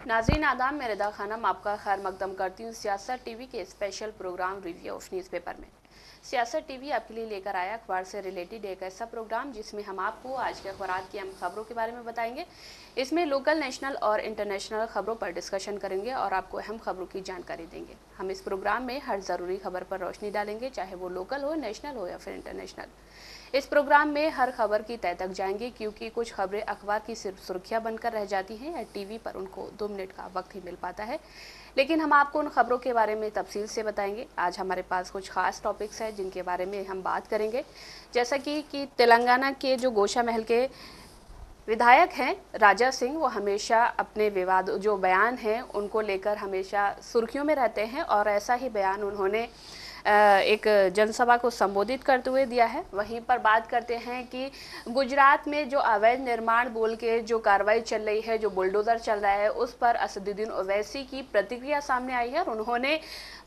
नाज़रीन आदाब, मैं रिदा खानम आपका खैर मकदम करती हूँ सियासत टीवी के special programme review of newspaper में। सियासत टीवी आपके लिए लेकर आया अखबार से रिलेटेड एक ऐसा प्रोग्राम जिसमें हम आपको आज के अखबार की अहम खबरों के बारे में बताएंगे। इसमें लोकल, नेशनल और इंटरनेशनल खबरों पर डिस्कशन करेंगे और आपको अहम खबरों की जानकारी देंगे। हम इस प्रोग्राम में हर ज़रूरी खबर पर रोशनी डालेंगे, चाहे वो लोकल हो, नेशनल हो या फिर इंटरनेशनल। इस प्रोग्राम में हर खबर की तह तक जाएंगे, क्योंकि कुछ खबरें अखबार की सिर्फ सुर्खियां बनकर रह जाती हैं या टीवी पर उनको 2 मिनट का वक्त ही मिल पाता है, लेकिन हम आपको उन खबरों के बारे में तफसील से बताएंगे। आज हमारे पास कुछ खास टॉपिक्स हैं जिनके बारे में हम बात करेंगे, जैसा कि तेलंगाना के जो गोशा महल के विधायक हैं राजा सिंह, वो हमेशा अपने विवाद जो बयान हैं उनको लेकर हमेशा सुर्खियों में रहते हैं और ऐसा ही बयान उन्होंने एक जनसभा को संबोधित करते हुए दिया है। वहीं पर बात करते हैं कि गुजरात में जो अवैध निर्माण बोल के जो कार्रवाई चल रही है, जो बुलडोजर चल रहा है, उस पर असदुद्दीन ओवैसी की प्रतिक्रिया सामने आई है और उन्होंने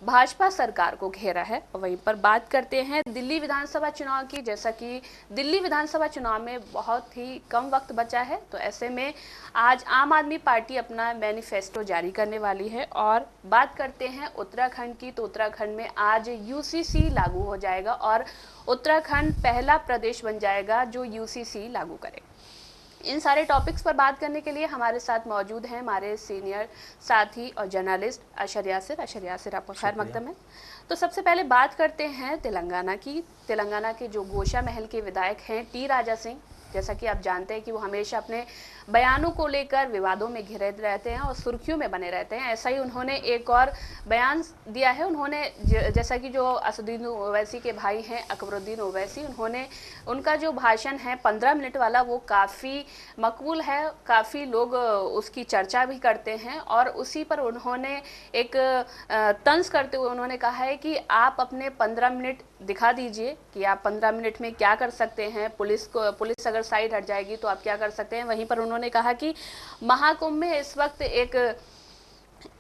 भाजपा सरकार को घेरा है। वहीं पर बात करते हैं दिल्ली विधानसभा चुनाव की, जैसा कि दिल्ली विधानसभा चुनाव में बहुत ही कम वक्त बचा है, तो ऐसे में आज आम आदमी पार्टी अपना मैनिफेस्टो जारी करने वाली है। और बात करते हैं उत्तराखंड की, तो उत्तराखंड में आज यूसीसी लागू हो जाएगा और उत्तराखंड पहला प्रदेश बन जाएगा जो यूसीसी लागू करे। इन सारे टॉपिक्स पर बात करने के लिए हमारे साथ मौजूद हैं हमारे सीनियर साथी और जर्नलिस्ट अशर यासिर। अशर यासिर, आपका खैर मकदम है। तो सबसे पहले बात करते हैं तेलंगाना की। तेलंगाना के जो गोशा महल के विधायक हैं टी राजा सिंह, जैसा कि आप जानते हैं कि वो हमेशा अपने बयानों को लेकर विवादों में घिरे रहते हैं और सुर्खियों में बने रहते हैं। ऐसा ही उन्होंने एक और बयान दिया है। उन्होंने जैसा कि जो असदुद्दीन ओवैसी के भाई हैं अकबरुद्दीन ओवैसी, उनका जो भाषण है 15 मिनट वाला, वो काफ़ी मकबूल है, काफ़ी लोग उसकी चर्चा भी करते हैं और उसी पर उन्होंने एक तंज करते हुए उन्होंने कहा है कि आप अपने 15 मिनट दिखा दीजिए कि आप 15 मिनट में क्या कर सकते हैं। पुलिस अगर साइड हट जाएगी तो आप क्या कर सकते हैं। वहीं पर उन्होंने कहा कि महाकुंभ में इस वक्त एक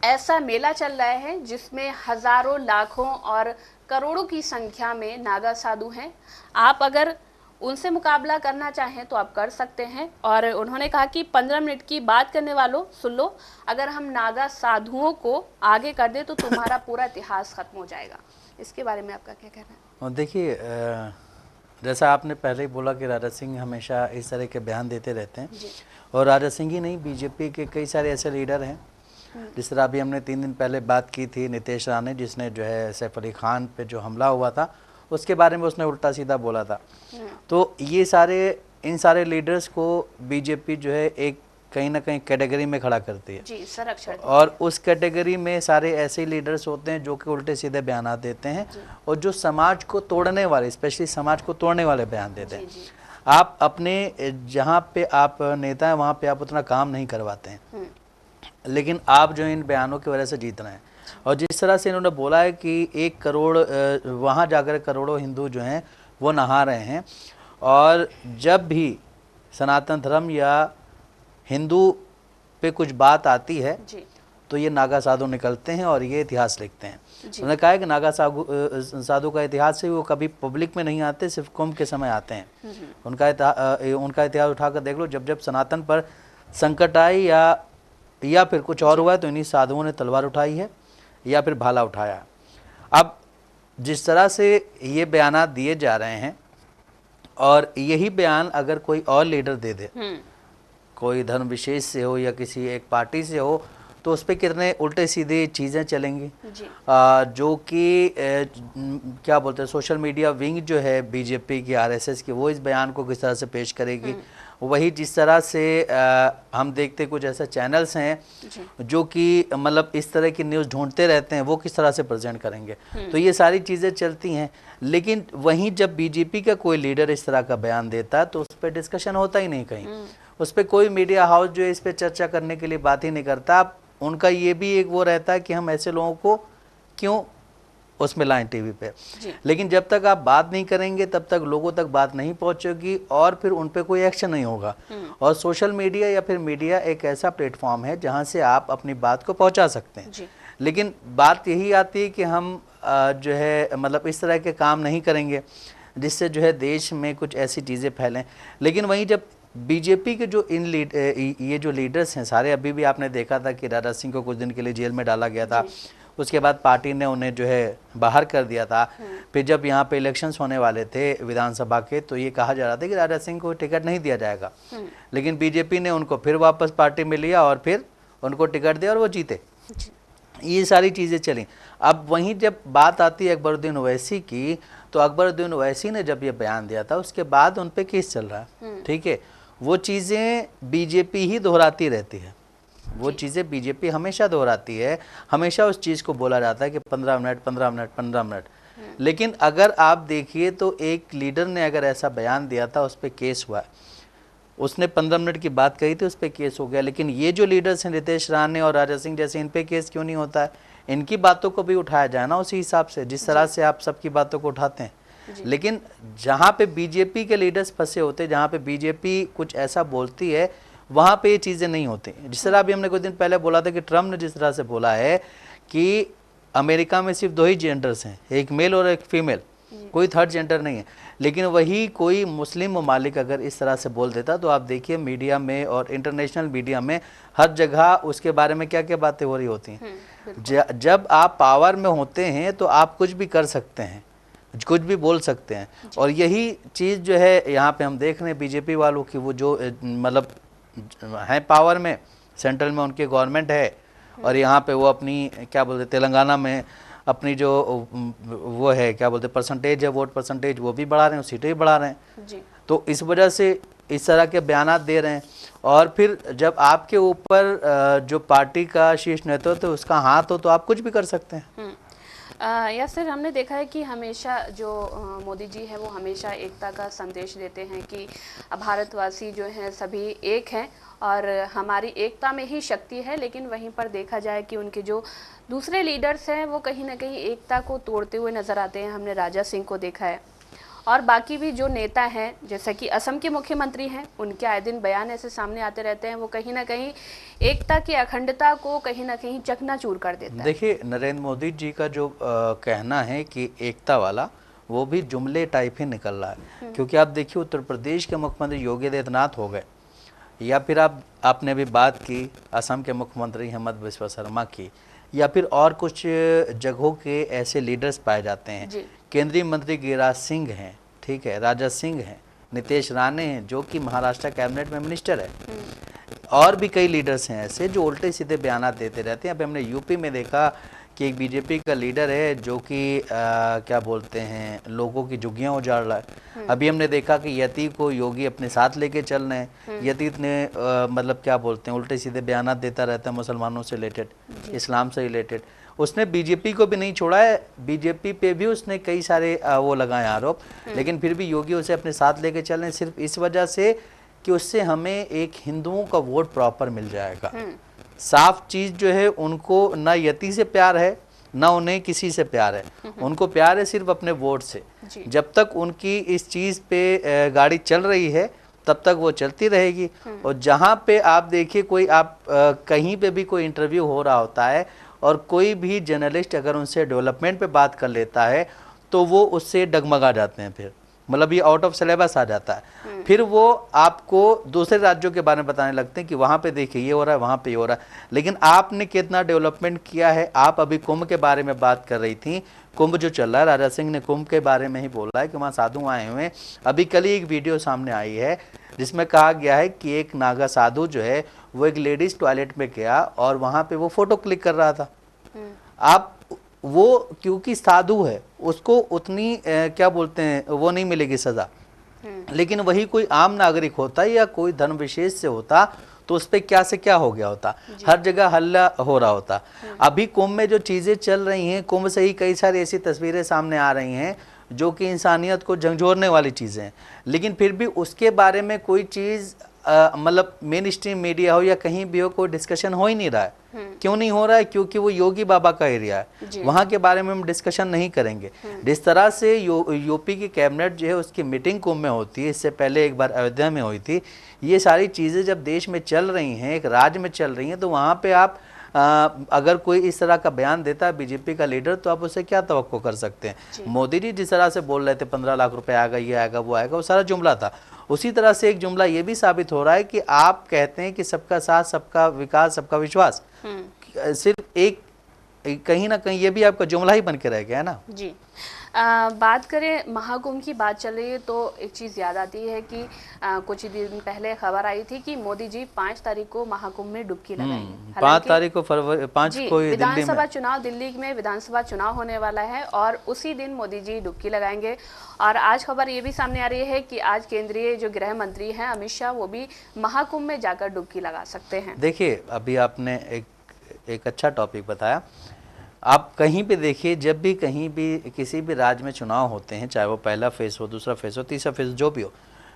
ऐसा मेला चल रहा है जिसमें हजारों, लाखों और करोड़ों की संख्या में नागा साधु हैं। आप अगर उनसे मुकाबला करना चाहें तो आप कर सकते हैं। और उन्होंने कहा कि 15 मिनट की बात करने वालों सुन लो, अगर हम नागा साधुओं को आगे कर दें तो तुम्हारा पूरा इतिहास खत्म हो जाएगा। इसके बारे में आपका क्या कहना है? और देखिए, जैसा आपने पहले ही बोला कि राजा सिंह हमेशा इस तरह के बयान देते रहते हैं और राजा सिंह ही नहीं, बीजेपी के कई सारे ऐसे लीडर हैं। जिस तरह अभी हमने 3 दिन पहले बात की थी नीतीश राणे, जिसने जो है सैफ अली खान पे जो हमला हुआ था उसके बारे में उसने उल्टा सीधा बोला था। तो ये इन सारे लीडर्स को बीजेपी जो है एक कहीं ना कहीं कैटेगरी में खड़ा करती है जी, संरक्षण। और उस कैटेगरी में सारे ऐसे लीडर्स होते हैं जो कि उल्टे सीधे बयान देते हैं और जो समाज को तोड़ने वाले, स्पेशली समाज को तोड़ने वाले बयान देते हैं। आप अपने जहाँ पे आप नेता हैं वहाँ पे आप उतना काम नहीं करवाते हैं, लेकिन आप जो इन बयानों की वजह से जीत रहे हैं। और जिस तरह से इन्होंने बोला है कि 1 करोड़ वहाँ जाकर करोड़ों हिंदू जो हैं वो नहा रहे हैं, और जब भी सनातन धर्म या हिंदू पे कुछ बात आती है तो ये नागा साधु निकलते हैं और ये इतिहास लिखते हैं। उन्होंने कहा है कि नागा साधु का इतिहास है, वो कभी पब्लिक में नहीं आते, सिर्फ कुंभ के समय आते हैं। उनका इतिहास उठाकर देख लो, जब जब सनातन पर संकट आई या फिर कुछ और हुआ है तो इन्हीं साधुओं ने तलवार उठाई है या फिर भाला उठाया। अब जिस तरह से ये बयानात दिए जा रहे हैं और यही बयान अगर कोई और लीडर दे दे, कोई धर्म विशेष से हो या किसी एक पार्टी से हो, तो उस पर कितने उल्टे सीधे चीज़ें चलेंगी। जो कि क्या बोलते हैं, सोशल मीडिया विंग जो है बीजेपी की, आरएसएस की, वो इस बयान को किस तरह से पेश करेगी। वही जिस तरह से हम देखते कुछ ऐसे चैनल्स हैं जो कि मतलब इस तरह की न्यूज़ ढूंढते रहते हैं, वो किस तरह से प्रेजेंट करेंगे। तो ये सारी चीज़ें चलती हैं। लेकिन वहीं जब बीजेपी का कोई लीडर इस तरह का बयान देता है तो उस पर डिस्कशन होता ही नहीं कहीं। उस पर कोई मीडिया हाउस जो है इस पर चर्चा करने के लिए बात ही नहीं करता। उनका ये भी एक वो रहता है कि हम ऐसे लोगों को क्यों उसमें लाएं टीवी पे। लेकिन जब तक आप बात नहीं करेंगे तब तक लोगों तक बात नहीं पहुंचेगी और फिर उन पे कोई एक्शन नहीं होगा। और सोशल मीडिया या फिर मीडिया एक ऐसा प्लेटफॉर्म है जहां से आप अपनी बात को पहुंचा सकते हैं। लेकिन बात यही आती है कि हम जो है मतलब इस तरह के काम नहीं करेंगे जिससे जो है देश में कुछ ऐसी चीज़ें फैलें। लेकिन वहीं जब बीजेपी के जो ये जो लीडर्स हैं सारे, अभी भी आपने देखा था कि राजा सिंह को कुछ दिन के लिए जेल में डाला गया था, उसके बाद पार्टी ने उन्हें जो है बाहर कर दिया था। फिर जब यहाँ पे इलेक्शंस होने वाले थे विधानसभा के, तो ये कहा जा रहा था कि राजा सिंह को टिकट नहीं दिया जाएगा, लेकिन बीजेपी ने उनको फिर वापस पार्टी में लिया और फिर उनको टिकट दिया और वो जीते। ये सारी चीज़ें चली। अब वहीं जब बात आती है अकबरुद्दीन ओवैसी की, तो अकबरुद्दीन ओवैसी ने जब ये बयान दिया था उसके बाद उन पे केस चल रहा है, ठीक है। वो चीज़ें बीजेपी ही दोहराती रहती है, वो चीज़ें बीजेपी हमेशा दोहराती है, हमेशा उस चीज़ को बोला जाता है कि 15 मिनट 15 मिनट 15 मिनट। लेकिन अगर आप देखिए तो एक लीडर ने अगर ऐसा बयान दिया था, उस पर केस हुआ, उसने 15 मिनट की बात कही थी, उस पर केस हो गया। लेकिन ये जो लीडर्स हैं रितेश राणे और राजा सिंह जैसे, इन पे केस क्यों नहीं होता है? इनकी बातों को भी उठाया जाए ना उसी हिसाब से जिस तरह से आप सबकी बातों को उठाते हैं। लेकिन जहाँ पे बीजेपी के लीडर्स फंसे होते, जहाँ पे बीजेपी कुछ ऐसा बोलती है, वहाँ पे ये चीज़ें नहीं होती। जिस तरह अभी हमने कुछ दिन पहले बोला था कि ट्रम्प ने जिस तरह से बोला है कि अमेरिका में सिर्फ 2 ही जेंडर्स हैं, एक मेल और एक फीमेल, कोई थर्ड जेंडर नहीं है। लेकिन वही कोई मुस्लिम ममालिक अगर इस तरह से बोल देता, तो आप देखिए मीडिया में और इंटरनेशनल मीडिया में हर जगह उसके बारे में क्या क्या बातें हो रही होती हैं। जब आप पावर में होते हैं तो आप कुछ भी कर सकते हैं, कुछ भी बोल सकते हैं। और यही चीज़ जो है यहाँ पे हम देख रहे हैं बीजेपी वालों की, वो जो मतलब हैं पावर में, सेंट्रल में उनकी गवर्नमेंट है, और यहाँ पे वो अपनी क्या बोलते तेलंगाना में अपनी जो वो है क्या बोलते परसेंटेज है, वोट परसेंटेज, वो भी बढ़ा रहे हैं, सीटें भी बढ़ा रहे हैं जी। तो इस वजह से इस तरह के बयानात दे रहे हैं। और फिर जब आपके ऊपर जो पार्टी का शीर्ष नेतृत्व उसका हाथ हो, तो आप कुछ भी कर सकते हैं। या सर, हमने देखा है कि हमेशा जो मोदी जी है वो हमेशा एकता का संदेश देते हैं कि भारतवासी जो हैं सभी एक हैं और हमारी एकता में ही शक्ति है। लेकिन वहीं पर देखा जाए कि उनके जो दूसरे लीडर्स हैं वो कहीं ना कहीं एकता को तोड़ते हुए नज़र आते हैं। हमने राजा सिंह को देखा है और बाकी भी जो नेता हैं, जैसा कि असम के मुख्यमंत्री हैं, उनके आए दिन बयान ऐसे सामने आते रहते हैं, वो कहीं ना कहीं एकता की अखंडता को कहीं ना कहीं चकनाचूर कर देता है। देखिए, नरेंद्र मोदी जी का जो कहना है कि एकता वाला, वो भी जुमले टाइप ही निकल रहा है। क्योंकि आप देखिए उत्तर प्रदेश के मुख्यमंत्री योगी आदित्यनाथ हो गए, या फिर आपने भी बात की असम के मुख्यमंत्री हेमंत बिस्वा शर्मा की, या फिर और कुछ जगहों के ऐसे लीडर्स पाए जाते हैं। केंद्रीय मंत्री गिरिराज सिंह हैं, ठीक है, राजा सिंह हैं, नीतीश राणे हैं जो कि महाराष्ट्र कैबिनेट में मिनिस्टर है, और भी कई लीडर्स हैं ऐसे जो उल्टे सीधे बयान देते रहते हैं। अभी हमने यूपी में देखा कि एक बीजेपी का लीडर है जो कि क्या बोलते हैं लोगों की झुग्गियां उजाड़ रहा है। अभी हमने देखा कि यति को योगी अपने साथ लेके चल रहे हैं। यति ने मतलब क्या बोलते हैं उल्टे सीधे बयान देता रहता है मुसलमानों से रिलेटेड, इस्लाम से रिलेटेड। उसने बीजेपी को भी नहीं छोड़ा है, बीजेपी पे भी उसने कई सारे वो लगाए आरोप, लेकिन फिर भी योगी उसे अपने साथ लेके चल रहे हैं सिर्फ इस वजह से कि उससे हमें एक हिंदुओं का वोट प्रॉपर मिल जाएगा। साफ चीज जो है, उनको ना यति से प्यार है ना उन्हें किसी से प्यार है, उनको प्यार है सिर्फ अपने वोट से। जब तक उनकी इस चीज पे गाड़ी चल रही है तब तक वो चलती रहेगी। और जहाँ पे आप देखिए कोई आप कहीं पे भी कोई इंटरव्यू हो रहा होता है और कोई भी जर्नलिस्ट अगर उनसे डेवलपमेंट पे बात कर लेता है तो वो उससे डगमगा जाते हैं, फिर मतलब ये आउट ऑफ सिलेबस आ जाता है। फिर वो आपको दूसरे राज्यों के बारे में बताने लगते हैं कि वहाँ पे देखिए ये हो रहा है, वहाँ पे ये हो रहा है। लेकिन आपने कितना डेवलपमेंट किया है? आप अभी कुंभ के बारे में बात कर रही थी, कुंभ जो चल रहा है, राजा सिंह ने कुंभ के बारे में ही बोला है कि वहाँ साधु आए हुए हैं। अभी कल ही एक वीडियो सामने आई है जिसमें कहा गया है कि एक नागा साधु जो है वो एक लेडीज टॉयलेट में गया और वहाँ पे वो फोटो क्लिक कर रहा था। आप वो क्योंकि साधु है उसको उतनी क्या बोलते हैं वो नहीं मिलेगी सजा, लेकिन वही कोई आम नागरिक होता या कोई धर्म विशेष से होता तो उस पर क्या से क्या हो गया होता, हर जगह हल्ला हो रहा होता। अभी कुंभ में जो चीजें चल रही हैं, कुंभ से ही कई सारी ऐसी तस्वीरें सामने आ रही हैं जो कि इंसानियत को झंझोरने वाली चीजें हैं, लेकिन फिर भी उसके बारे में कोई चीज मतलब मेन स्ट्रीम मीडिया हो या कहीं भी हो कोई डिस्कशन हो ही नहीं रहा है। क्यों नहीं हो रहा है? क्योंकि वो योगी बाबा का एरिया है, वहाँ के बारे में हम डिस्कशन नहीं करेंगे। जिस तरह से यूपी की कैबिनेट जो है उसकी मीटिंग कुंभ में होती है, इससे पहले एक बार अयोध्या में हुई थी। ये सारी चीज़ें जब देश में चल रही हैं, एक राज्य में चल रही हैं, तो वहाँ पे आप अगर कोई इस तरह का बयान देता है बीजेपी का लीडर, तो आप उससे क्या तवक्को कर सकते हैं। मोदी जी जिस तरह से बोल रहे थे 15 लाख रुपए आएगा, ये आएगा, वो आएगा, वो सारा जुमला था। उसी तरह से एक जुमला ये भी साबित हो रहा है कि आप कहते हैं कि सबका साथ, सबका विकास, सबका विश्वास, सिर्फ एक कहीं ना कहीं ये भी आपका जुमला ही बन के रह गया है ना जी। बात करें महाकुंभ की, बात चल रही है तो एक चीज़ याद आती है कि कुछ दिन पहले खबर आई थी कि मोदी जी 5 तारीख को महाकुंभ में डुबकी लगाएंगे। 5 तारीख को फरवरी 5 को विधानसभा चुनाव, दिल्ली में विधानसभा चुनाव होने वाला है और उसी दिन मोदी जी डुबकी लगाएंगे। और आज खबर ये भी सामने आ रही है कि आज केंद्रीय जो गृह मंत्री हैं अमित शाह, वो भी महाकुंभ में जाकर डुबकी लगा सकते हैं। देखिए, अभी आपने एक अच्छा टॉपिक बताया। आप कहीं पे देखिए, जब भी कहीं भी किसी भी राज्य में चुनाव होते हैं, चाहे वो पहला फेज हो, दूसरा फेज हो, तीसरा फेज, जो भी हो,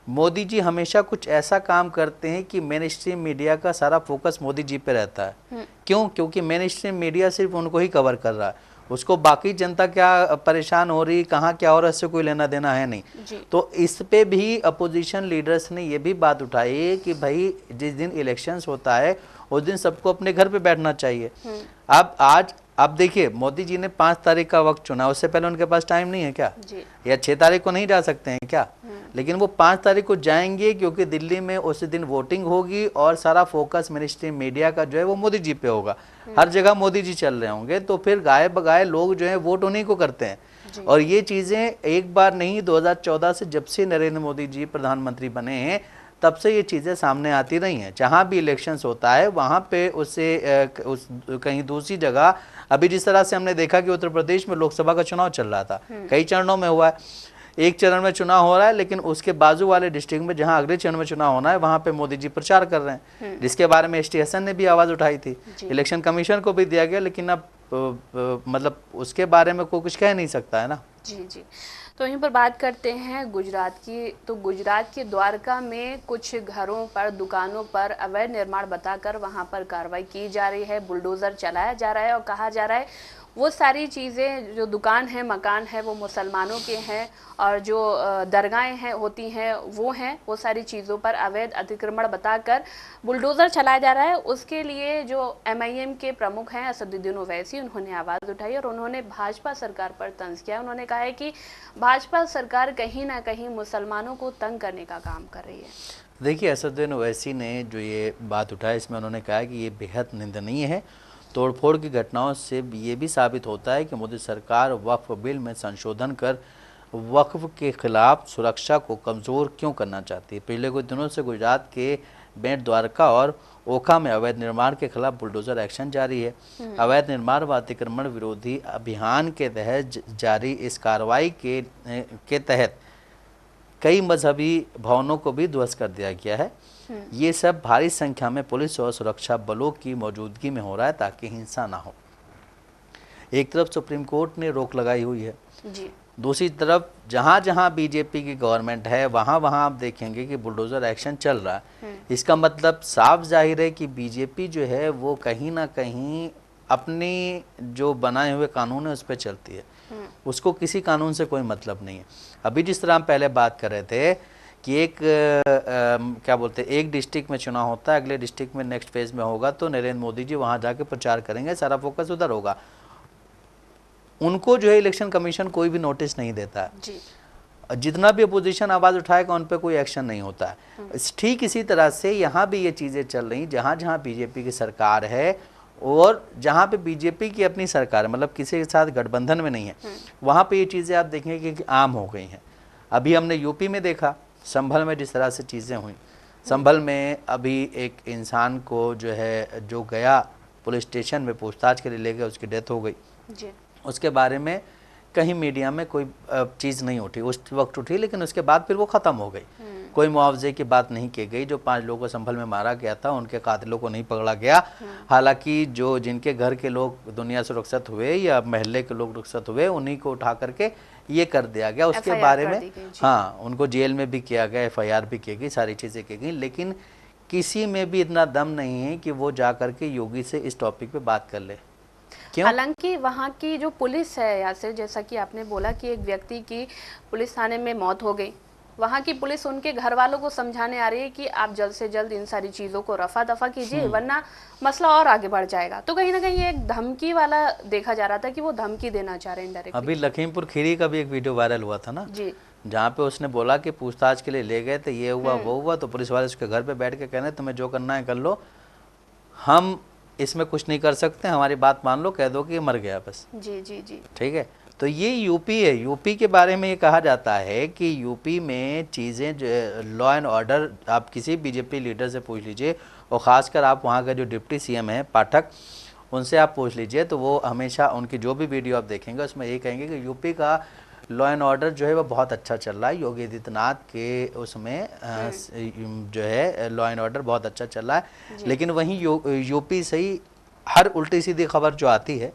मोदी जी हमेशा कुछ ऐसा काम करते हैं कि मेन स्ट्रीम मीडिया का सारा फोकस मोदी जी पे रहता है। क्यों? क्योंकि मेन स्ट्रीम मीडिया सिर्फ उनको ही कवर कर रहा है, उसको बाकी जनता क्या परेशान हो रही, कहाँ क्या हो रहा है, इससे कोई लेना देना है नहीं। तो इस पे भी अपोजिशन लीडर्स ने ये भी बात उठाई कि भाई जिस दिन इलेक्शंस होता है उस दिन सबको अपने घर पे बैठना चाहिए। अब आज आप देखिए, मोदी जी ने 5 तारीख का वक्त चुना, उससे पहले उनके पास टाइम नहीं है क्या? या 6 तारीख को नहीं जा सकते हैं क्या? लेकिन वो 5 तारीख को जाएंगे क्योंकि दिल्ली में उस दिन वोटिंग होगी और सारा फोकस मिनिस्ट्री मीडिया का जो है वो मोदी जी पे होगा। हर जगह मोदी जी चल रहे होंगे, तो फिर गाये बगाए लोग जो है वोट उन्हीं को करते हैं। और ये चीजें एक बार नहीं, 2014 से जब से नरेंद्र मोदी जी प्रधानमंत्री बने हैं तब से ये चीज़ें सामने आती रही हैं। जहाँ भी इलेक्शंस होता है वहाँ पे उससे कहीं दूसरी जगह, अभी जिस तरह से हमने देखा कि उत्तर प्रदेश में लोकसभा का चुनाव चल रहा था, कई चरणों में हुआ है, एक चरण में चुनाव हो रहा है, लेकिन उसके बाजू वाले डिस्ट्रिक्ट में जहां अगले चरण में चुनाव होना है वहां पे मोदी जी प्रचार कर रहे हैं, जिसके बारे में एसटी हसन ने भी आवाज उठाई थी, इलेक्शन कमीशन को भी दिया गया, लेकिन अब मतलब उसके बारे में कोई कुछ कह नहीं सकता है ना। जी जी। तो यहीं पर बात करते हैं गुजरात की। तो गुजरात के द्वारका में कुछ घरों पर, दुकानों पर अवैध निर्माण बताकर वहां पर कार्रवाई की जा रही है, बुलडोजर चलाया जा रहा है और कहा जा रहा है वो सारी चीज़ें, जो दुकान है, मकान है, वो मुसलमानों के हैं और जो दरगाहें हैं होती हैं वो सारी चीज़ों पर अवैध अतिक्रमण बताकर बुलडोज़र चलाया जा रहा है। उसके लिए जो MIM के प्रमुख हैं असदुद्दीन ओवैसी, उन्होंने आवाज़ उठाई और उन्होंने भाजपा सरकार पर तंज किया। उन्होंने कहा है कि भाजपा सरकार कहीं ना कहीं मुसलमानों को तंग करने का काम कर रही है। देखिए, असदुद्दीन ओवैसी ने जो ये बात उठाई, इसमें उन्होंने कहा कि ये बेहद निंदनीय है। तोड़फोड़ की घटनाओं से ये भी साबित होता है कि मोदी सरकार वक्फ बिल में संशोधन कर वक्फ के खिलाफ सुरक्षा को कमज़ोर क्यों करना चाहती है। पिछले कुछ दिनों से गुजरात के बेट द्वारका और ओखा में अवैध निर्माण के खिलाफ बुलडोजर एक्शन जारी है। अवैध निर्माण व अतिक्रमण विरोधी अभियान के तहत जारी इस कार्रवाई के तहत कई मजहबी भवनों को भी ध्वस्त कर दिया गया है। ये सब भारी संख्या में पुलिस और सुरक्षा बलों की मौजूदगी में हो रहा है ताकि हिंसा ना हो। एक तरफ सुप्रीम कोर्ट ने रोक लगाई हुई है जी। दूसरी तरफ जहां जहां बीजेपी की गवर्नमेंट है वहां वहां आप देखेंगे कि बुलडोजर एक्शन चल रहा है। इसका मतलब साफ जाहिर है कि बीजेपी जो है वो कहीं ना कहीं अपनी जो बनाए हुए कानून है उस पर चलती है, उसको किसी कानून से कोई मतलब नहीं है। अभी जिस तरह हम पहले बात कर रहे थे कि एक क्या बोलते हैं, एक डिस्ट्रिक्ट में चुनाव होता है, अगले डिस्ट्रिक्ट में नेक्स्ट फेज में होगा तो नरेंद्र मोदी जी वहां जाके प्रचार करेंगे, सारा फोकस उधर होगा। उनको जो है इलेक्शन कमीशन कोई भी नोटिस नहीं देता है जी। जितना भी अपोजिशन आवाज उठाएगा उन पर कोई एक्शन नहीं होता है। ठीक इसी तरह से यहाँ भी ये चीजें चल रही, जहाँ जहाँ बीजेपी की सरकार है और जहाँ पे बीजेपी की अपनी सरकार है, मतलब किसी के साथ गठबंधन में नहीं है, वहाँ पे ये चीजें आप देखेंगे कि आम हो गई हैं। अभी हमने यूपी में देखा, संभल में जिस तरह से चीज़ें हुई, संभल में अभी एक इंसान को जो है जो गया पुलिस स्टेशन में पूछताछ के लिए ले गया, उसकी डेथ हो गई जी। उसके बारे में कहीं मीडिया में कोई चीज़ नहीं उठी, उस वक्त उठी लेकिन उसके बाद फिर वो ख़त्म हो गई। कोई मुआवजे की बात नहीं की गई। जो 5 लोगों को संभल में मारा गया था उनके कातिलों को नहीं पकड़ा गया। हालांकि जो जिनके घर के लोग दुनिया से रुखसत हुए या महल्ले के लोग रुखसत हुए उन्हीं को उठा करके ये कर दिया गया। उसके बारे में हाँ, उनको जेल में भी किया गया, FIR भी की गई, सारी चीज़ें की गई, लेकिन किसी में भी इतना दम नहीं है कि वो जा करके योगी से इस टॉपिक पे बात कर ले। हालांकि वहाँ की जो पुलिस है, या से जैसा कि आपने बोला कि एक व्यक्ति की पुलिस थाने में मौत हो गई, वहाँ की पुलिस उनके घर वालों को समझाने आ रही है कि आप जल्द से जल्द इन सारी चीजों को रफा दफा कीजिए, वरना मसला और आगे बढ़ जाएगा। तो कहीं ना कहीं एक धमकी वाला देखा जा रहा था कि वो धमकी देना चाह रहे हैं डायरेक्टली। अभी लखीमपुर खीरी का भी एक वीडियो वायरल हुआ था ना जी, जहाँ पे उसने बोला कि पूछताछ के लिए ले गए थे, ये हुआ वो हुआ, तो पुलिस वाले उसके घर पे बैठ के कह रहे तुम्हें जो करना है कर लो, हम इसमें कुछ नहीं कर सकते, हमारी बात मान लो, कह दो कि ये मर गया बस। जी जी जी, ठीक है। तो ये यूपी है। यूपी के बारे में ये कहा जाता है कि यूपी में चीज़ें लॉ एंड ऑर्डर, आप किसी बीजेपी लीडर से पूछ लीजिए, और ख़ासकर आप वहाँ का जो डिप्टी सीएम है पाठक, उनसे आप पूछ लीजिए, तो वो हमेशा उनकी जो भी वीडियो आप देखेंगे उसमें ये कहेंगे कि यूपी का लॉ एंड ऑर्डर जो है वो बहुत अच्छा चल रहा है। योगी आदित्यनाथ के उसमें जो है लॉ एंड ऑर्डर बहुत अच्छा चल रहा है। लेकिन वहीं यूपी से ही हर उल्टी सीधी खबर जो आती है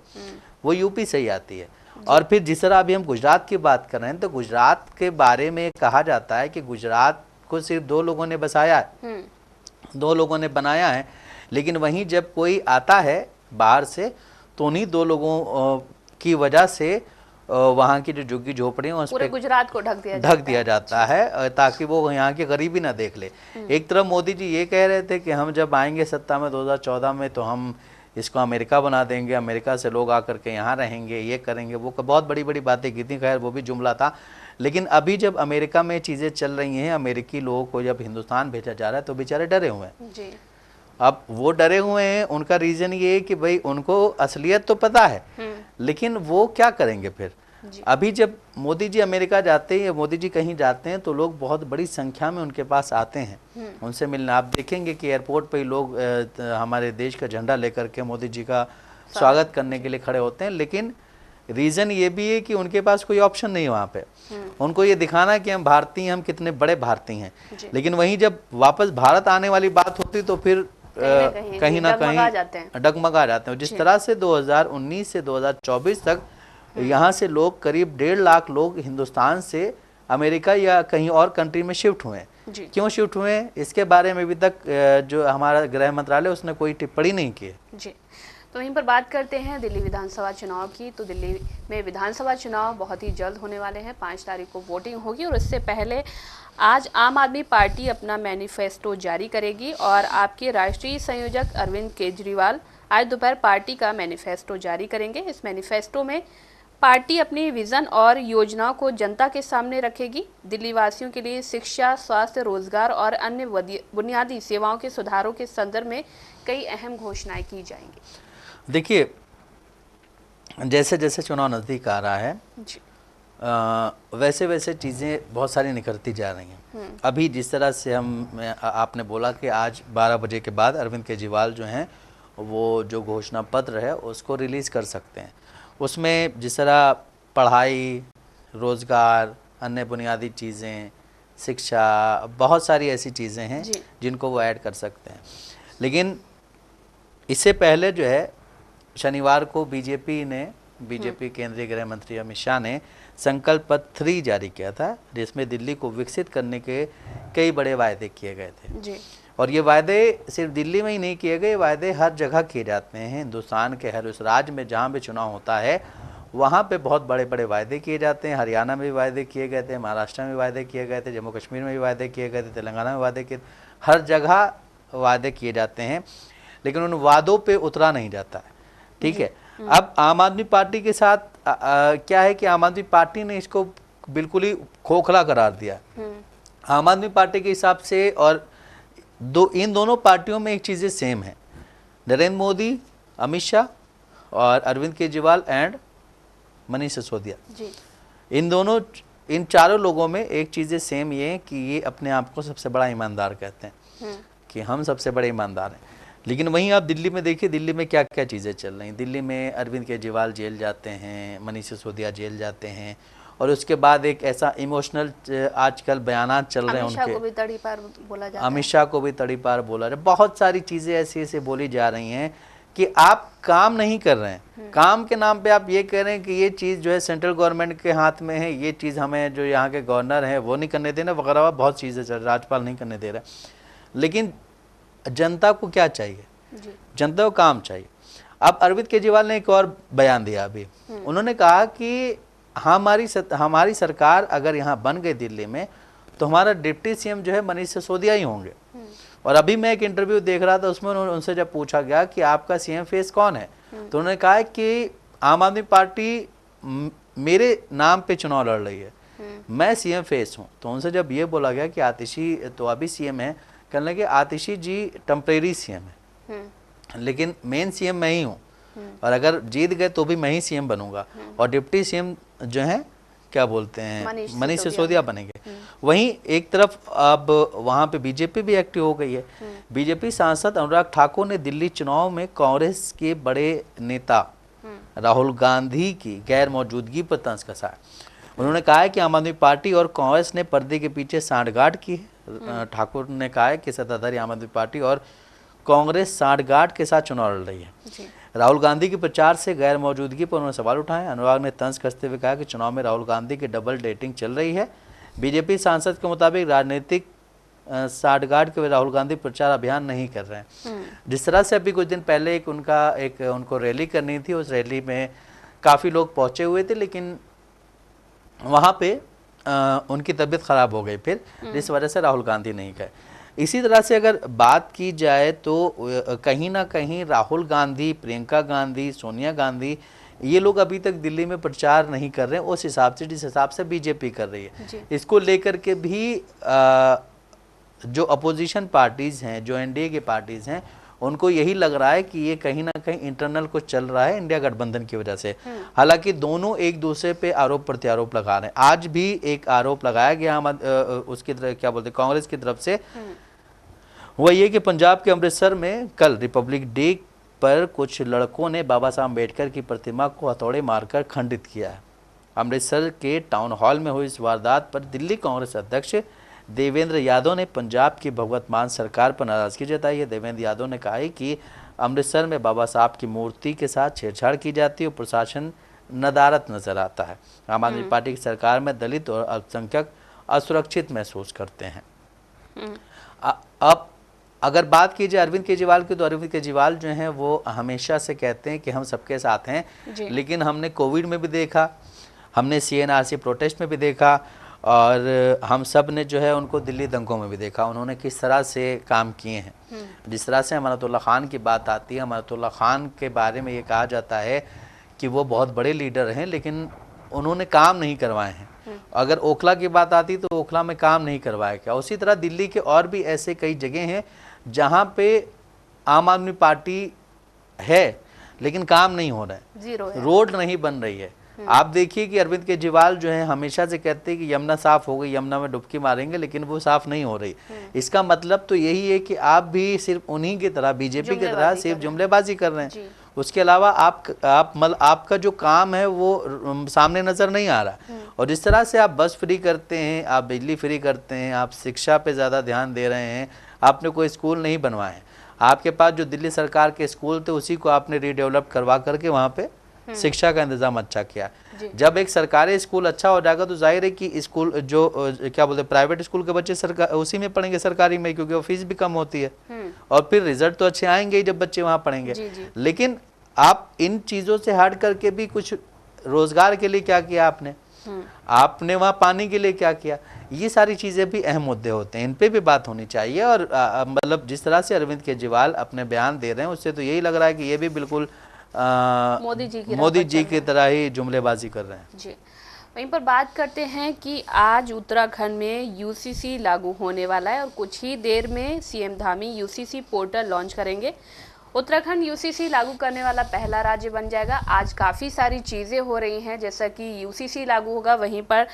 वो यूपी से ही आती है। और फिर जिस तरह अभी हम गुजरात की बात कर रहे हैं, तो गुजरात के बारे में कहा जाता है कि गुजरात को सिर्फ 2 लोगों ने बसाया है, 2 लोगों ने बनाया है, लेकिन वहीं जब कोई आता है बाहर से तो उन्हीं 2 लोगों की वजह से वहाँ की जो झुग्गी झोपड़ियाँ उस पूरे गुजरात को ढक दिया जाता है ताकि वो यहाँ की गरीबी ना देख ले। एक तरफ मोदी जी ये कह रहे थे कि हम जब आएंगे सत्ता में 2014 में तो हम इसको अमेरिका बना देंगे, अमेरिका से लोग आकर के यहाँ रहेंगे, ये करेंगे, वो बहुत बड़ी बड़ी बातें की थी। खैर वो भी जुमला था। लेकिन अभी जब अमेरिका में चीज़ें चल रही हैं, अमेरिकी लोगों को जब हिंदुस्तान भेजा जा रहा है तो बेचारे डरे हुए हैं जी। अब वो डरे हुए हैं, उनका रीज़न ये है कि भाई उनको असलियत तो पता है, लेकिन वो क्या करेंगे फिर। अभी जब मोदी जी अमेरिका जाते हैं या मोदी जी कहीं जाते हैं तो लोग बहुत बड़ी संख्या में उनके पास आते हैं उनसे मिलने। आप देखेंगे कि एयरपोर्ट पे ही लोग हमारे देश का झंडा लेकर के मोदी जी का स्वागत करने के लिए खड़े होते हैं। लेकिन रीज़न ये भी है कि उनके पास कोई ऑप्शन नहीं है वहाँ पे, उनको ये दिखाना कि हम भारतीय, हम कितने बड़े भारतीय हैं। लेकिन वहीं जब वापस भारत आने वाली बात होती तो फिर कहीं ना कहीं डगमगा जाते हैं। जिस तरह से 2019 से 2024 तक यहाँ से लोग करीब 1.5 लाख लोग हिंदुस्तान से अमेरिका या कहीं और कंट्री में शिफ्ट हुए हैं। क्यों शिफ्ट हुए हैं इसके बारे में अभी तक जो हमारा गृह मंत्रालय उसने कोई टिप्पणी नहीं की है। जी, तो वहीं पर बात करते हैं दिल्ली विधानसभा चुनाव की। तो दिल्ली में विधानसभा चुनाव बहुत ही जल्द होने वाले हैं, 5 तारीख को वोटिंग होगी और इससे पहले आज आम आदमी पार्टी अपना मैनिफेस्टो जारी करेगी और आपके राष्ट्रीय संयोजक अरविंद केजरीवाल आज दोपहर पार्टी का मैनिफेस्टो जारी करेंगे। इस मैनिफेस्टो में पार्टी अपनी विजन और योजनाओं को जनता के सामने रखेगी। दिल्ली वासियों के लिए शिक्षा, स्वास्थ्य, रोजगार और अन्य बुनियादी सेवाओं के सुधारों के संदर्भ में कई अहम घोषणाएं की जाएंगी। देखिए, जैसे जैसे चुनाव नज़दीक आ रहा है जी। वैसे वैसे चीज़ें बहुत सारी निकलती जा रही हैं। अभी जिस तरह से आपने बोला कि आज 12 बजे के बाद अरविंद केजरीवाल जो हैं वो जो घोषणा पत्र है उसको रिलीज़ कर सकते हैं। उसमें जिस तरह पढ़ाई, रोज़गार, अन्य बुनियादी चीज़ें, शिक्षा, बहुत सारी ऐसी चीज़ें हैं जिनको वो ऐड कर सकते हैं। लेकिन इससे पहले जो है शनिवार को बीजेपी केंद्रीय गृह मंत्री अमित शाह ने संकल्प पत्र 3 जारी किया था, जिसमें दिल्ली को विकसित करने के कई बड़े वायदे किए गए थे जी। और ये वायदे सिर्फ दिल्ली में ही नहीं किए गए, वायदे हर जगह किए जाते हैं। हिंदुस्तान के हर उस राज्य में जहाँ भी चुनाव होता है वहाँ पे बहुत बड़े बड़े वायदे किए जाते हैं। हरियाणा में भी वायदे किए गए थे, महाराष्ट्र में भी वायदे किए गए थे, जम्मू कश्मीर में भी वायदे किए गए थे, तेलंगाना में वायदे किए, हर जगह वायदे किए जाते हैं। लेकिन उन वादों पर उतरा नहीं जाता है। ठीक है। अब आम आदमी पार्टी के साथ क्या है कि आम आदमी पार्टी ने इसको बिल्कुल ही खोखला करार दिया। आम आदमी पार्टी के हिसाब से और इन दोनों पार्टियों में एक चीज़ें सेम है। नरेंद्र मोदी, अमित शाह और अरविंद केजरीवाल एंड मनीष सिसोदिया जी। इन चारों लोगों में एक चीज़ें सेम ये है कि ये अपने आप को सबसे बड़ा ईमानदार कहते हैं कि हम सबसे बड़े ईमानदार हैं। लेकिन वहीं आप दिल्ली में देखिए, दिल्ली में क्या क्या चीज़ें चल रही हैं। दिल्ली में अरविंद केजरीवाल जेल जाते हैं, मनीष सिसोदिया जेल जाते हैं, और उसके बाद एक ऐसा इमोशनल आजकल बयानात चल रहे हैं उनके, को भी तड़ीपार बोला जाता है, अमित शाह को भी तड़ीपार बोला जाए। बहुत सारी चीज़ें ऐसी ऐसी बोली जा रही हैं कि आप काम नहीं कर रहे हैं। काम के नाम पे आप ये कह रहे हैं कि ये चीज़ जो है सेंट्रल गवर्नमेंट के हाथ में है, ये चीज़ हमें जो यहाँ के गवर्नर हैं वो नहीं करने देना वगैरह, बहुत चीज़ें चल, राज्यपाल नहीं करने दे रहे। लेकिन जनता को क्या चाहिए? जनता को काम चाहिए। अब अरविंद केजरीवाल ने एक और बयान दिया अभी, उन्होंने कहा कि हमारी सरकार अगर यहाँ बन गई दिल्ली में तो हमारा डिप्टी सीएम जो है मनीष सिसोदिया ही होंगे। और अभी मैं एक इंटरव्यू देख रहा था, उसमें उनसे जब पूछा गया कि आपका सीएम फेस कौन है, तो उन्होंने कहा कि आम आदमी पार्टी मेरे नाम पे चुनाव लड़ रही है, मैं सीएम फेस हूँ। तो उनसे जब ये बोला गया कि आतिशी तो अभी सीएम है, कहने लगे आतिशी जी टेम्परेरी सीएम है, लेकिन मेन सीएम मैं ही हूँ, और अगर जीत गए तो भी मैं ही सीएम बनूंगा, और डिप्टी सीएम जो है क्या बोलते हैं मनीष सिसोदिया बनेंगे। वहीं एक तरफ अब वहां पे बीजेपी भी एक्टिव हो गई है। बीजेपी सांसद अनुराग ठाकुर ने दिल्ली चुनाव में कांग्रेस के बड़े नेता राहुल गांधी की गैर मौजूदगी पर तंज कसा है। उन्होंने कहा है कि आम आदमी पार्टी और कांग्रेस ने पर्दे के पीछे सांठगांठ की है। ठाकुर ने कहा है कि सत्ताधारी आम आदमी पार्टी और कांग्रेस सांठगांठ के साथ चुनाव लड़ रही है। राहुल गांधी के प्रचार से गैर मौजूदगी पर उन्होंने सवाल उठाए। अनुराग ने तंज कसते हुए कहा कि चुनाव में राहुल गांधी की डबल डेटिंग चल रही है। बीजेपी सांसद के मुताबिक राजनीतिक सांठगांठ के राहुल गांधी प्रचार अभियान नहीं कर रहे हैं। जिस तरह से अभी कुछ दिन पहले उनको रैली करनी थी, उस रैली में काफ़ी लोग पहुंचे हुए थे, लेकिन वहाँ पे उनकी तबीयत खराब हो गई फिर, जिस वजह से राहुल गांधी नहीं गए। इसी तरह से अगर बात की जाए तो कहीं ना कहीं राहुल गांधी, प्रियंका गांधी, सोनिया गांधी, ये लोग अभी तक दिल्ली में प्रचार नहीं कर रहे हैं उस हिसाब से जिस हिसाब से बीजेपी कर रही है। इसको लेकर के भी जो अपोजिशन पार्टीज हैं, जो एनडीए के पार्टीज हैं, उनको यही लग रहा है कि ये कहीं ना कहीं इंटरनल कुछ चल रहा है इंडिया गठबंधन की वजह से। हालांकि दोनों एक दूसरे पे आरोप प्रत्यारोप लगा रहे हैं। आज भी एक आरोप लगाया गया उसकी तरफ क्या बोलते कांग्रेस की तरफ से, वो ये कि पंजाब के अमृतसर में कल रिपब्लिक डे पर कुछ लड़कों ने बाबा साहब अम्बेडकर की प्रतिमा को हथौड़े मारकर खंडित किया है। अमृतसर के टाउन हॉल में हुई इस वारदात पर दिल्ली कांग्रेस अध्यक्ष देवेंद्र यादव ने पंजाब की भगवत मान सरकार पर नाराजगी जताई है। देवेंद्र यादव ने कहा है कि अमृतसर में बाबा साहब की मूर्ति के साथ छेड़छाड़ की जाती है और प्रशासन नदारत नजर आता है। आम आदमी पार्टी की सरकार में दलित और अल्पसंख्यक असुरक्षित महसूस करते हैं। अब अगर बात की जाए अरविंद केजरीवाल की, तो अरविंद केजरीवाल जो हैं वो हमेशा से कहते हैं कि हम सबके साथ हैं, लेकिन हमने कोविड में भी देखा, हमने CNRC प्रोटेस्ट में भी देखा, और हम सब ने जो है उनको दिल्ली दंगों में भी देखा, उन्होंने किस तरह से काम किए हैं। जिस तरह से अमानतुल्लाह खान की बात आती है, अमानतुल्लाह खान के बारे में ये कहा जाता है कि वो बहुत बड़े लीडर हैं, लेकिन उन्होंने काम नहीं करवाए हैं। अगर ओखला की बात आती तो ओखला में काम नहीं करवाया गया। उसी तरह दिल्ली के और भी ऐसे कई जगह हैं जहाँ पे आम आदमी पार्टी है लेकिन काम नहीं हो रहा है, जीरो है, रोड नहीं बन रही है। आप देखिए कि अरविंद केजरीवाल जो है हमेशा से कहते हैं कि यमुना साफ हो गई, यमुना में डुबकी मारेंगे, लेकिन वो साफ नहीं हो रही। इसका मतलब तो यही है कि आप भी सिर्फ उन्हीं की तरह, बीजेपी की तरह सिर्फ जुमलेबाजी कर रहे हैं। उसके अलावा आपका जो काम है वो सामने नजर नहीं आ रहा। और जिस तरह से आप बस फ्री करते हैं, आप बिजली फ्री करते हैं, आप शिक्षा पे ज़्यादा ध्यान दे रहे हैं, आपने कोई स्कूल नहीं बनवाए, आपके पास जो दिल्ली सरकार के स्कूल थे उसी को आपने रीडेवलप करवा करके वहाँ पे शिक्षा का इंतजाम अच्छा किया। जब एक सरकारी स्कूल अच्छा हो जाएगा तो जाहिर है कि स्कूल जो क्या बोलते हैं प्राइवेट स्कूल के बच्चे सरकार उसी में पढ़ेंगे, सरकारी में, क्योंकि वो फीस भी कम होती है और फिर रिजल्ट तो अच्छे आएंगे ही जब बच्चे वहाँ पढ़ेंगे। लेकिन आप इन चीज़ों से हट करके भी कुछ रोजगार के लिए क्या किया आपने वहाँ पानी के लिए क्या किया, ये सारी चीज़ें भी अहम मुद्दे होते हैं, इन पे भी बात होनी चाहिए। और मतलब जिस तरह से अरविंद केजरीवाल अपने बयान दे रहे हैं उससे तो यही लग रहा है कि ये भी बिल्कुल मोदी जी की तरह ही जुमलेबाजी कर रहे हैं। जी, वहीं पर बात करते हैं कि आज उत्तराखंड में UCC लागू होने वाला है और कुछ ही देर में CM Dhami UCC portal launch करेंगे। उत्तराखंड UCC लागू करने वाला पहला राज्य बन जाएगा। आज काफ़ी सारी चीज़ें हो रही हैं, जैसा कि UCC लागू होगा, वहीं पर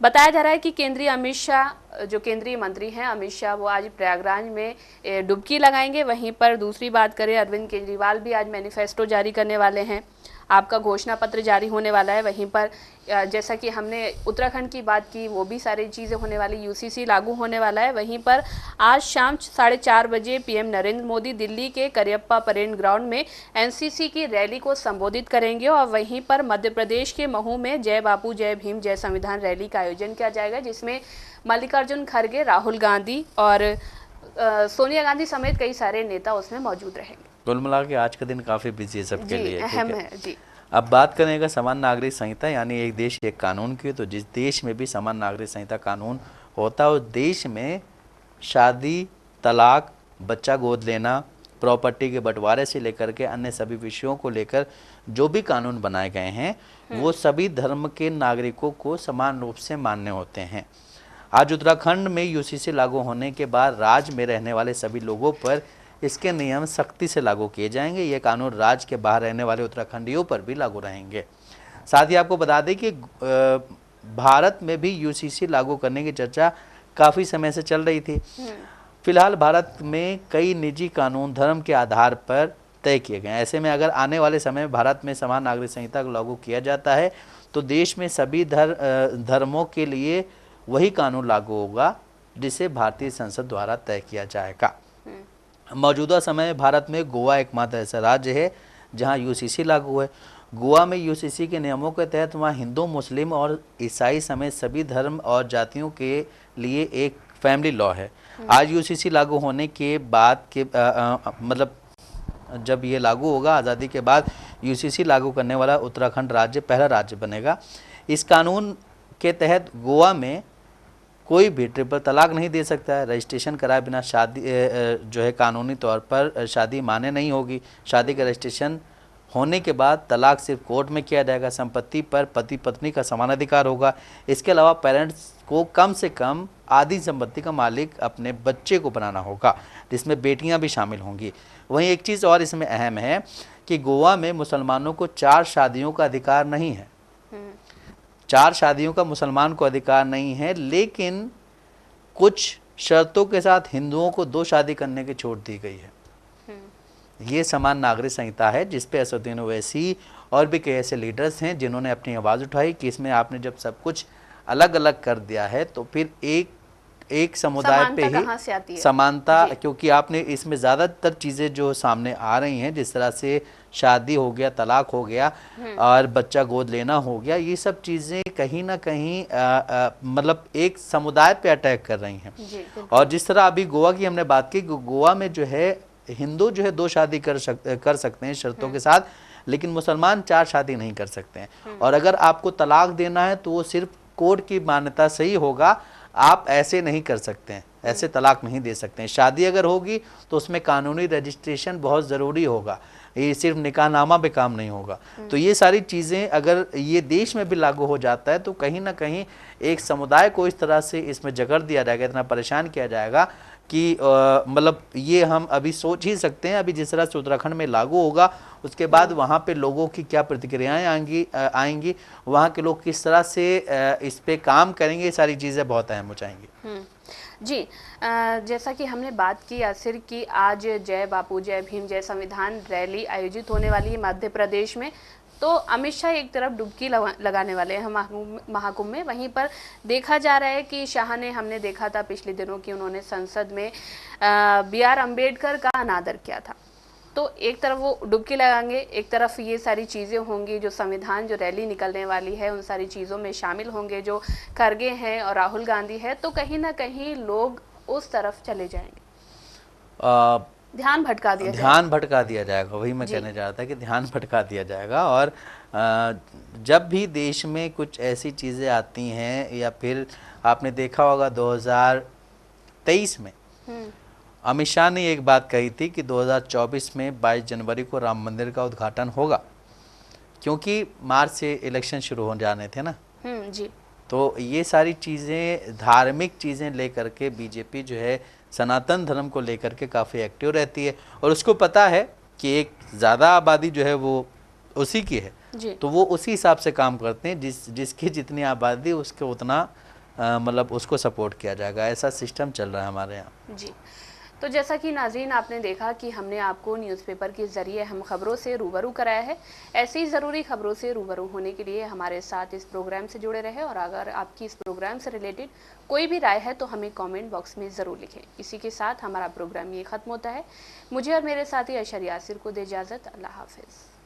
बताया जा रहा है कि केंद्रीय अमित शाह, जो केंद्रीय मंत्री हैं अमित शाह, वो आज प्रयागराज में डुबकी लगाएंगे। वहीं पर दूसरी बात करें, अरविंद केजरीवाल भी आज मैनिफेस्टो जारी करने वाले हैं, आपका घोषणा पत्र जारी होने वाला है। वहीं पर जैसा कि हमने उत्तराखंड की बात की, वो भी सारी चीज़ें होने वाली, UCC लागू होने वाला है। वहीं पर आज शाम 4:30 बजे PM नरेंद्र मोदी दिल्ली के करियप्पा परेड ग्राउंड में NCC की रैली को संबोधित करेंगे और वहीं पर मध्य प्रदेश के महू में जय बापू जय भीम जय संविधान रैली का आयोजन किया जाएगा, जिसमें मल्लिकार्जुन खड़गे, राहुल गांधी और सोनिया गांधी समेत कई सारे नेता उसमें मौजूद रहेंगे। कुल मिला के आज का दिन काफ़ी बिजी है सबके लिए, अहम है जी। अब बात करेंगे समान नागरिक संहिता यानी एक देश एक कानून की, तो जिस देश में भी समान नागरिक संहिता कानून होता है उस देश में शादी, तलाक, बच्चा गोद लेना, प्रॉपर्टी के बंटवारे से लेकर के अन्य सभी विषयों को लेकर जो भी कानून बनाए गए हैं वो सभी धर्म के नागरिकों को समान रूप से मान्य होते हैं। आज उत्तराखंड में यूसीसी लागू होने के बाद राज्य में रहने वाले सभी लोगों पर इसके नियम सख्ती से लागू किए जाएंगे। ये कानून राज्य के बाहर रहने वाले उत्तराखंडियों पर भी लागू रहेंगे। साथ ही आपको बता दें कि भारत में भी यूसीसी लागू करने की चर्चा काफ़ी समय से चल रही थी। फिलहाल भारत में कई निजी कानून धर्म के आधार पर तय किए गए हैं। ऐसे में अगर आने वाले समय में भारत में समान नागरिक संहिता को लागू किया जाता है तो देश में सभी धर्मों के लिए वही कानून लागू होगा जिसे भारतीय संसद द्वारा तय किया जाएगा। मौजूदा समय में भारत में गोवा एकमात्र ऐसा राज्य है जहां यूसीसी लागू है। गोवा में यूसीसी के नियमों के तहत वहां हिंदू, मुस्लिम और ईसाई समेत सभी धर्म और जातियों के लिए एक फैमिली लॉ है। आज यूसीसी लागू होने के बाद के मतलब जब ये लागू होगा, आज़ादी के बाद यूसीसी लागू करने वाला उत्तराखंड राज्य पहला राज्य बनेगा। इस कानून के तहत गोवा में कोई भी ट्रिपल तलाक नहीं दे सकता है। रजिस्ट्रेशन कराए बिना शादी जो है कानूनी तौर पर शादी मान्य नहीं होगी। शादी का रजिस्ट्रेशन होने के बाद तलाक सिर्फ कोर्ट में किया जाएगा। संपत्ति पर पति पत्नी का समान अधिकार होगा। इसके अलावा पेरेंट्स को कम से कम आधी संपत्ति का मालिक अपने बच्चे को बनाना होगा, जिसमें बेटियां भी शामिल होंगी। वहीं एक चीज़ और इसमें अहम है कि गोवा में मुसलमानों को 4 शादियों का अधिकार नहीं है। 4 शादियों का मुसलमान को अधिकार नहीं है, लेकिन कुछ शर्तों के साथ हिंदुओं को 2 शादी करने की छूट दी गई है। ये समान नागरिक संहिता है जिस पे असदुद्दीन ओवैसी और भी कई ऐसे लीडर्स हैं जिन्होंने अपनी आवाज़ उठाई कि इसमें आपने जब सब कुछ अलग अलग कर दिया है तो फिर एक समुदाय पे ही समानता, क्योंकि आपने इसमें ज़्यादातर चीज़ें जो सामने आ रही हैं, जिस तरह से शादी हो गया, तलाक हो गया और बच्चा गोद लेना हो गया, ये सब चीज़ें कहीं ना कहीं मतलब एक समुदाय पे अटैक कर रही हैं। और जिस तरह अभी गोवा की हमने बात की, गोवा में जो है हिंदू जो है 2 शादी कर सकते हैं शर्तों के साथ, लेकिन मुसलमान 4 शादी नहीं कर सकते हैं। और अगर आपको तलाक देना है तो वो सिर्फ कोर्ट की मान्यता से ही होगा। आप ऐसे नहीं कर सकते हैं, ऐसे तलाक नहीं दे सकते हैं। शादी अगर होगी तो उसमें कानूनी रजिस्ट्रेशन बहुत ज़रूरी होगा, ये सिर्फ निकाहनामा पे काम नहीं होगा। तो ये सारी चीज़ें अगर ये देश में भी लागू हो जाता है तो कहीं ना कहीं एक समुदाय को इस तरह से इसमें जकड़ दिया जाएगा, इतना परेशान किया जाएगा कि मतलब ये हम अभी सोच ही सकते हैं। अभी जिस तरह से उत्तराखंड में लागू होगा उसके बाद वहाँ पे लोगों की क्या प्रतिक्रियाएं आएंगी, वहाँ के लोग किस तरह से इस पे काम करेंगे, ये सारी चीज़ें बहुत अहम हो जाएंगी। जी, जैसा कि हमने बात की यासिर की आज जय बापू जय भीम जय संविधान रैली आयोजित होने वाली है मध्य प्रदेश में, तो अमित शाह एक तरफ डुबकी लगाने वाले हैं महाकुंभ में। वहीं पर देखा जा रहा है कि शाह ने, हमने देखा था पिछले दिनों कि उन्होंने संसद में BR अम्बेडकर का अनादर किया था। तो एक तरफ वो डुबकी लगाएंगे, एक तरफ ये सारी चीज़ें होंगी, जो संविधान जो रैली निकलने वाली है उन सारी चीज़ों में शामिल होंगे, जो खड़गे हैं और राहुल गांधी है, तो कहीं ना कहीं लोग उस तरफ चले जाएंगे। ध्यान भटका दिया जाएगा। वही मैं कहने जा रहा था कि ध्यान भटका दिया जाएगा। और जब भी देश में कुछ ऐसी चीज़ें आती हैं, या फिर आपने देखा होगा 2023 में अमित शाह ने एक बात कही थी कि 2024 में 22 जनवरी को राम मंदिर का उद्घाटन होगा, क्योंकि मार्च से इलेक्शन शुरू हो जाने थे ना। जी। तो ये सारी चीज़ें, धार्मिक चीज़ें लेकर के बीजेपी जो है सनातन धर्म को लेकर के काफ़ी एक्टिव रहती है, और उसको पता है कि एक ज़्यादा आबादी जो है वो उसी की है, तो वो उसी हिसाब से काम करते हैं। जिसकी जितनी आबादी उसके उतना मतलब उसको सपोर्ट किया जाएगा। ऐसा सिस्टम चल रहा है हमारे यहाँ। जी, तो जैसा कि नाज़रीन आपने देखा कि हमने आपको न्यूज़पेपर के ज़रिए हम खबरों से रूबरू कराया है। ऐसी ही ज़रूरी खबरों से रूबरू होने के लिए हमारे साथ इस प्रोग्राम से जुड़े रहे, और अगर आपकी इस प्रोग्राम से रिलेटेड कोई भी राय है तो हमें कमेंट बॉक्स में ज़रूर लिखें। इसी के साथ हमारा प्रोग्राम ये ख़त्म होता है। मुझे और मेरे साथी अशर यासिर को दे इजाज़त। अल्लाह हाफ़िज़।